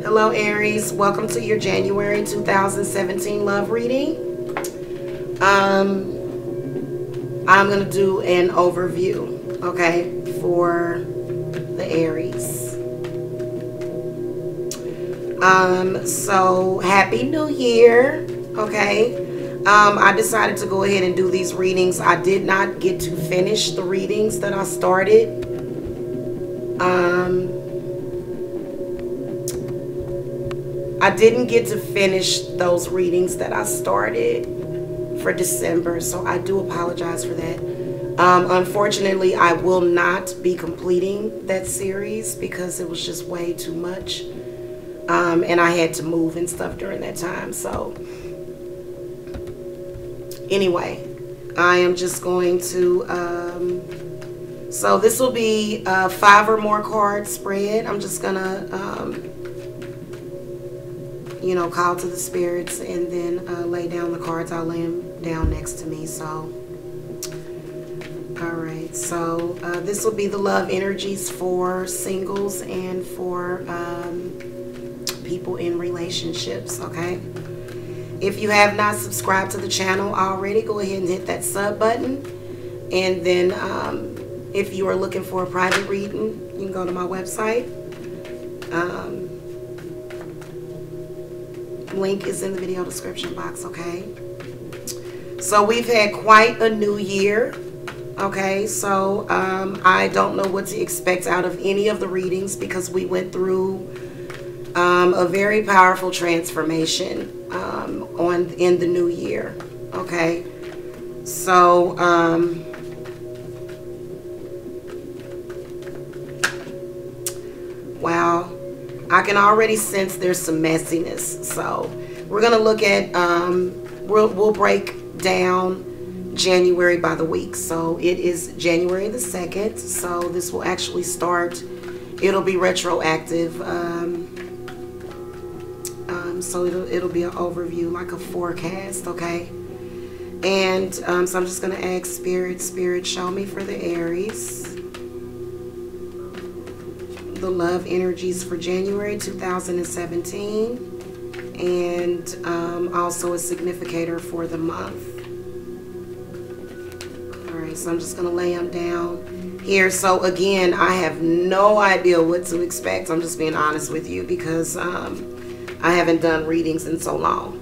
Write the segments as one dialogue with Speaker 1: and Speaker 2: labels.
Speaker 1: Hello Aries, welcome to your January 2017 love reading. I'm going to do an overview, okay, for the Aries. So happy new year, okay. I decided to go ahead and do these readings. I did not get to finish the readings that I started. I didn't get to finish those readings that I started for December, so I do apologize for that. Unfortunately, I will not be completing that series because it was just way too much. And I had to move and stuff during that time. So anyway, I am just going to, so this will be a 5 or more card spread. I'm just going to, you know, call to the spirits and then lay down the cards. I'll lay them down next to me. So, all right. So this will be the love energies for singles and for people in relationships, okay? If you have not subscribed to the channel already, go ahead and hit that sub button. And then if you are looking for a private reading, you can go to my website. Link is in the video description box, okay? So we've had quite a new year, okay? So I don't know what to expect out of any of the readings because we went through a very powerful transformation in the new year, okay? So wow, I can already sense there's some messiness. So we're gonna look at we'll break down January by the week. So it is January the 2nd, so this will actually start, it'll be retroactive. So it'll be an overview, like a forecast, okay? And so I'm just gonna ask Spirit, show me for the Aries the love energies for January 2017, and also a significator for the month. All right, so I'm just gonna lay them down here. So again, I have no idea what to expect. I'm just being honest with you because I haven't done readings in so long.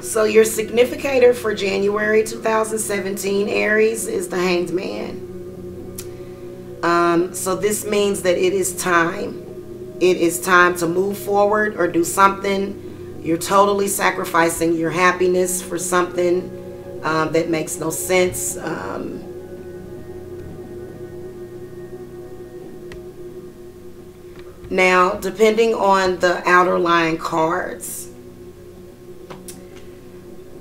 Speaker 1: So your significator for January 2017, Aries, is the Hanged Man. So this means that it is time. It is time to move forward or do something. You're totally sacrificing your happiness for something that makes no sense. Now, depending on the outer line cards,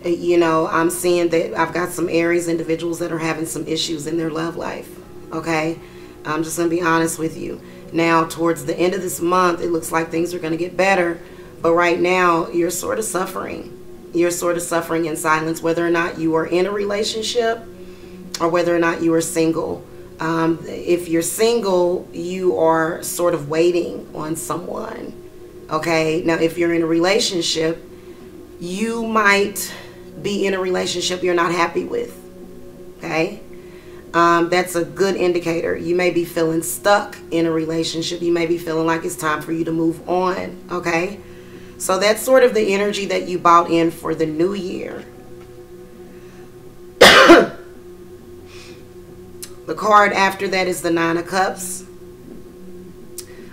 Speaker 1: you know, I'm seeing that I've got some Aries individuals that are having some issues in their love life, okay? I'm just going to be honest with you. Now, towards the end of this month, it looks like things are going to get better. But right now, you're sort of suffering. You're sort of suffering in silence, whether or not you are in a relationship or whether or not you are single. If you're single, you are sort of waiting on someone, okay? Now, if you're in a relationship, you might be in a relationship you're not happy with, okay? That's a good indicator. You may be feeling stuck in a relationship. You may be feeling like it's time for you to move on, okay? So that's sort of the energy that you bought in for the new year. The card after that is the 9 of Cups.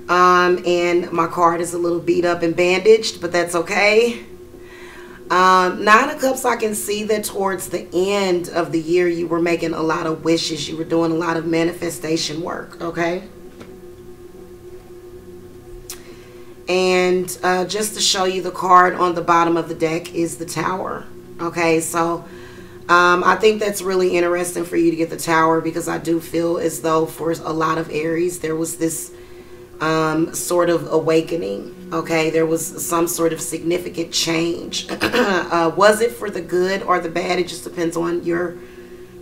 Speaker 1: And my card is a little beat up and bandaged, but that's okay. 9 of Cups, I can see that towards the end of the year you were making a lot of wishes. You were doing a lot of manifestation work, okay? And just to show you, the card on the bottom of the deck is the Tower, okay? So I think that's really interesting for you to get the Tower, because I do feel as though for a lot of Aries, there was this sort of awakening. Okay, there was some sort of significant change. Was it for the good or the bad? It just depends on your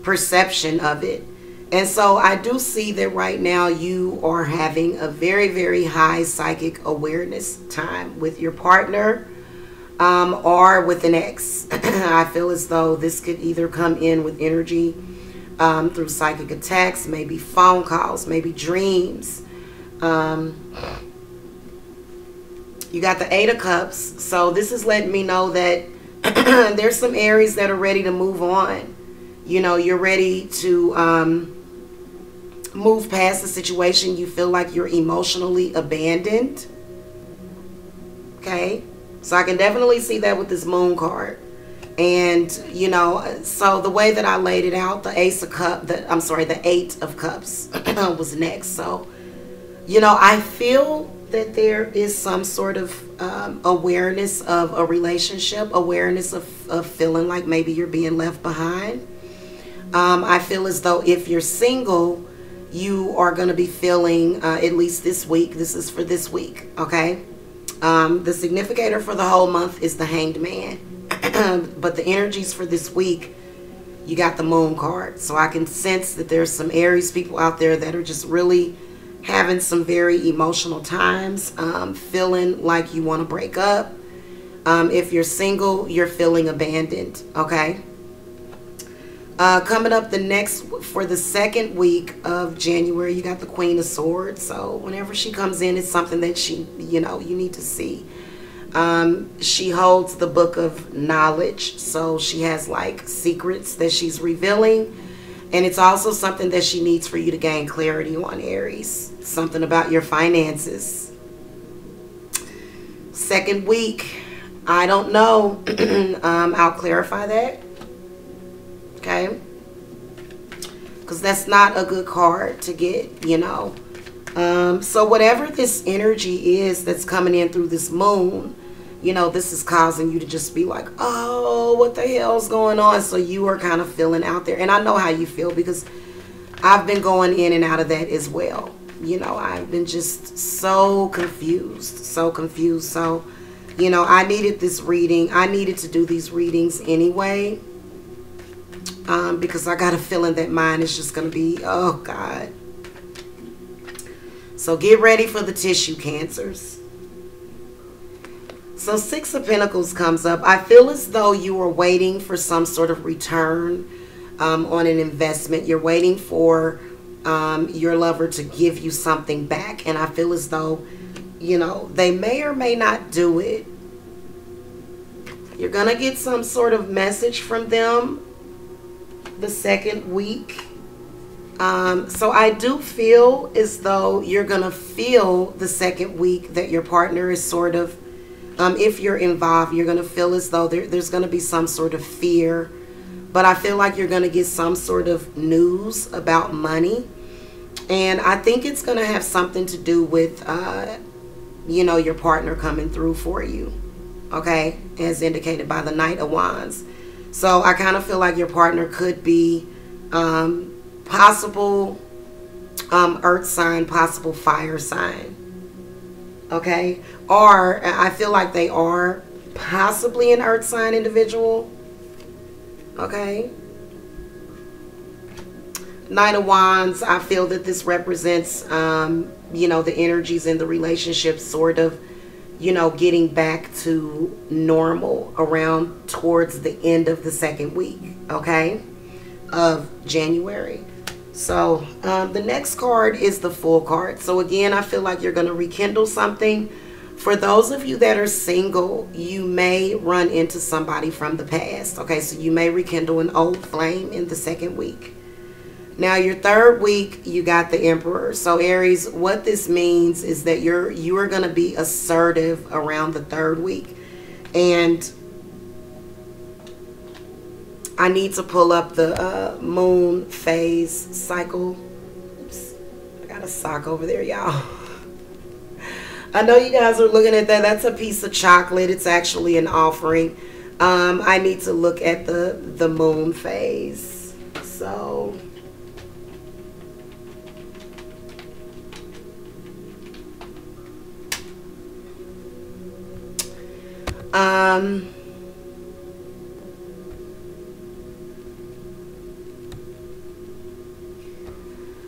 Speaker 1: perception of it. And so I do see that right now you are having a very, very high psychic awareness time with your partner, or with an ex. I feel as though this could either come in with energy through psychic attacks, maybe phone calls, maybe dreams. You got the Eight of Cups. So this is letting me know that there's some Aries that are ready to move on. You know, you're ready to move past the situation. You feel like you're emotionally abandoned. Okay, so I can definitely see that with this Moon card. And you know, so the way that I laid it out, the Ace of Cups, the Eight of Cups was next. So you know, I feel that there is some sort of awareness of a relationship, awareness of feeling like maybe you're being left behind. I feel as though if you're single, you are going to be feeling, at least this week, this is for this week, okay? The significator for the whole month is the Hanged Man. But the energies for this week, you got the Moon card. So I can sense that there's some Aries people out there that are just really having some very emotional times, feeling like you want to break up. If you're single, you're feeling abandoned, okay? Coming up for the second week of January, you got the Queen of Swords. So whenever she comes in, it's something that you need to see. She holds the book of knowledge. So she has like secrets that she's revealing. And it's also something that she needs for you to gain clarity on, Aries. Something about your finances. Second week, I don't know. I'll clarify that. Okay, because that's not a good card to get, you know. So whatever this energy is that's coming in through this moon, you know, this is causing you to just be like, oh, what the hell's going on? So you are kind of feeling out there. And I know how you feel, because I've been going in and out of that as well. You know, I've been just so confused, so confused. So, you know, I needed this reading. I needed to do these readings anyway. Because I got a feeling that mine is just going to be, oh God. So get ready for the tissue cancers. So Six of Pentacles comes up. I feel as though you are waiting for some sort of return on an investment. You're waiting for your lover to give you something back. And I feel as though, you know, they may or may not do it. You're going to get some sort of message from them the second week. So I do feel as though you're gonna feel the second week that your partner is sort of, if you're involved, you're gonna feel as though there's gonna be some sort of fear. But I feel like you're gonna get some sort of news about money. And I think it's gonna have something to do with, you know, your partner coming through for you. Okay, as indicated by the Knight of Wands. So I kind of feel like your partner could be possible earth sign, possible fire sign. Okay, or I feel like they are possibly an earth sign individual. Okay, Knight of Wands, I feel that this represents you know, the energies in the relationship sort of, you know, getting back to normal around towards the end of the second week, okay, of January. So the next card is the Fool card. So again, I feel like you're going to rekindle something. For those of you that are single, you may run into somebody from the past, okay? So you may rekindle an old flame in the second week. Now your third week, you got the Emperor. So Aries, what this means is that you are going to be assertive around the third week. And I need to pull up the moon phase cycle. Oops, I got a sock over there, y'all. I know you guys are looking at that. That's a piece of chocolate. It's actually an offering. I need to look at the moon phase. So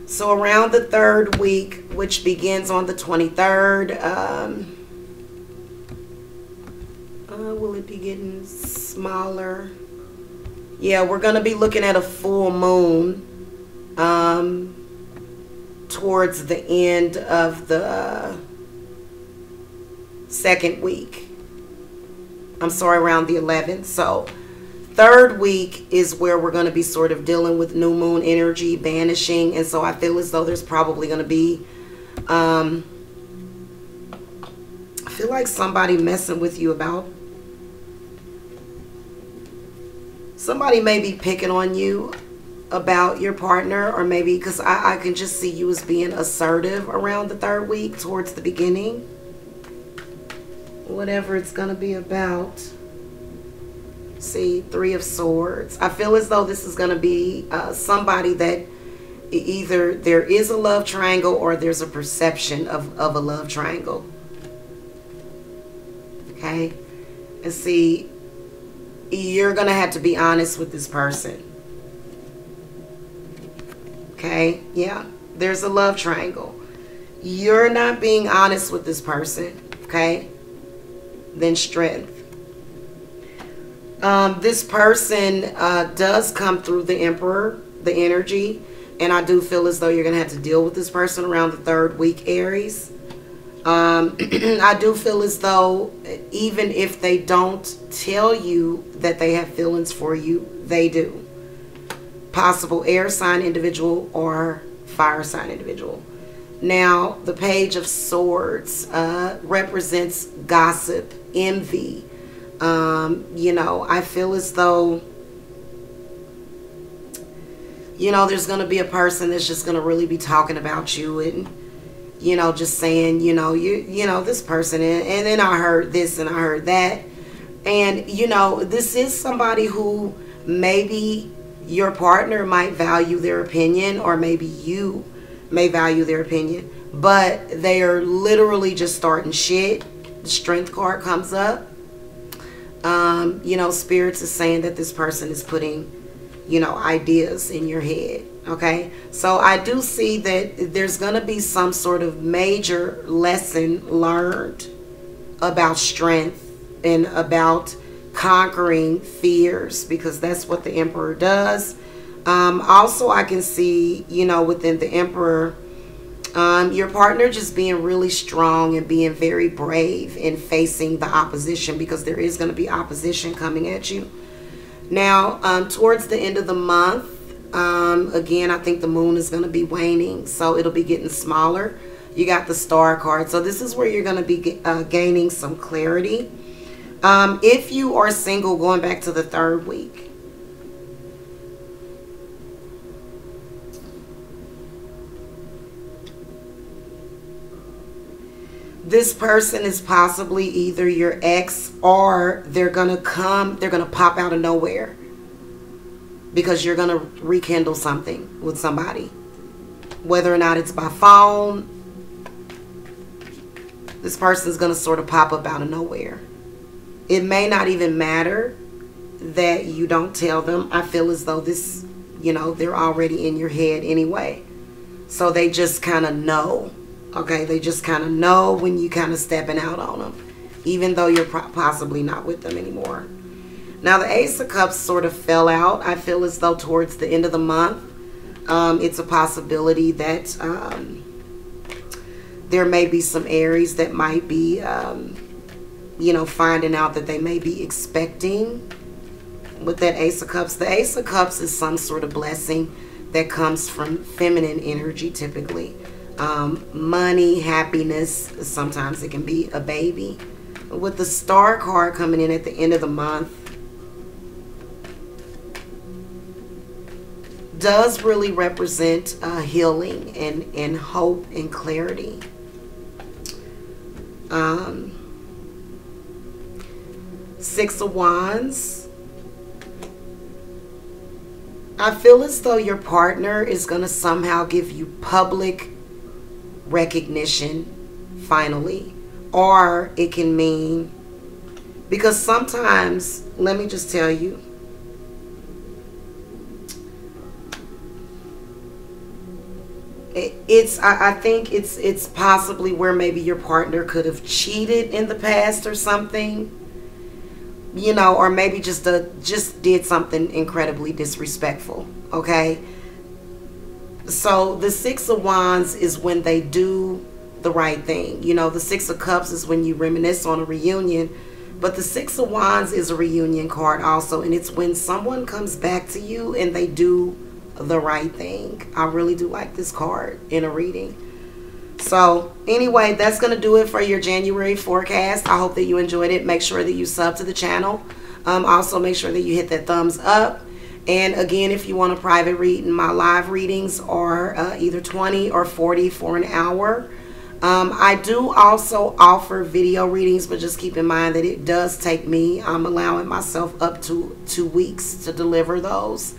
Speaker 1: so around the 3rd week, which begins on the 23rd, will it be getting smaller? Yeah, we're going to be looking at a full moon towards the end of the 2nd week. I'm sorry, around the 11th. So 3rd week is where we're going to be sort of dealing with new moon energy, banishing. And so I feel as though there's probably going to be, I feel like somebody messing with you about, somebody may be picking on you about your partner, or maybe because I can just see you as being assertive around the 3rd week towards the beginning. Whatever it's going to be about. See, 3 of Swords. I feel as though this is going to be somebody that either there is a love triangle or there's a perception of a love triangle. Okay? And see, you're going to have to be honest with this person. Okay? Yeah. There's a love triangle. You're not being honest with this person. Okay? Then Strength. This person does come through the Emperor, the energy, and I do feel as though you're going to have to deal with this person around the 3rd week, Aries. I do feel as though even if they don't tell you that they have feelings for you, they do. Possible air sign individual or fire sign individual. Now, the Page of Swords represents gossip, envy. You know, I feel as though, you know, there's going to be a person that's just going to really be talking about you and, you know, just saying, you know, this person, and then I heard this and I heard that. And, you know, this is somebody who maybe your partner might value their opinion, or maybe you may value their opinion, but they are literally just starting shit. The Strength card comes up. You know, Spirits is saying that this person is putting, you know, ideas in your head. Okay, so I do see that there's going to be some sort of major lesson learned about strength and about conquering fears, because that's what the Emperor does. Also, I can see, you know, within the Emperor, your partner just being really strong and being very brave in facing the opposition, because there is going to be opposition coming at you. Now, towards the end of the month, again, I think the moon is going to be waning, so it'll be getting smaller. You got the Star card, so this is where you're going to be gaining some clarity. If you are single, going back to the 3rd week, this person is possibly either your ex, or they're going to pop out of nowhere because you're going to rekindle something with somebody. Whether or not it's by phone, this person's going to sort of pop up out of nowhere. It may not even matter that you don't tell them. I feel as though this, you know, they're already in your head anyway. So they just kind of know. Okay, they just kind of know when you kind of stepping out on them, even though you're possibly not with them anymore. Now, the Ace of Cups sort of fell out. I feel as though towards the end of the month, it's a possibility that there may be some Aries that might be, you know, finding out that they may be expecting with that Ace of Cups. The Ace of Cups is some sort of blessing that comes from feminine energy, typically. Money, happiness, sometimes it can be a baby. With the Star card coming in at the end of the month, does really represent healing and hope and clarity. Six of Wands. I feel as though your partner is going to somehow give you public recognition finally. Or it can mean, because sometimes, let me just tell you, I think it's possibly where maybe your partner could have cheated in the past or something, you know, or maybe just did something incredibly disrespectful. Okay, so the Six of Wands is when they do the right thing. You know, the Six of Cups is when you reminisce on a reunion, but the Six of Wands is a reunion card also, and it's when someone comes back to you and they do the right thing. I really do like this card in a reading. So anyway, that's going to do it for your January forecast. I hope that you enjoyed it. Make sure that you sub to the channel. Also make sure that you hit that thumbs up. And again, if you want a private reading, my live readings are either $20 or $40 for an hour. I do also offer video readings, but just keep in mind that it does take me, I'm allowing myself up to 2 weeks to deliver those.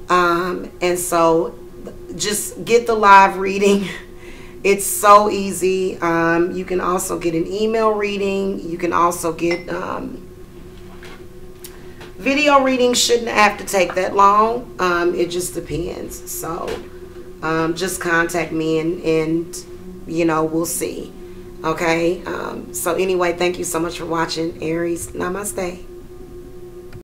Speaker 1: And so just get the live reading. It's so easy. You can also get an email reading. You can also get video readings. Shouldn't have to take that long. It just depends. So just contact me and you know, we'll see. Okay. So anyway, thank you so much for watching, Aries. Namaste.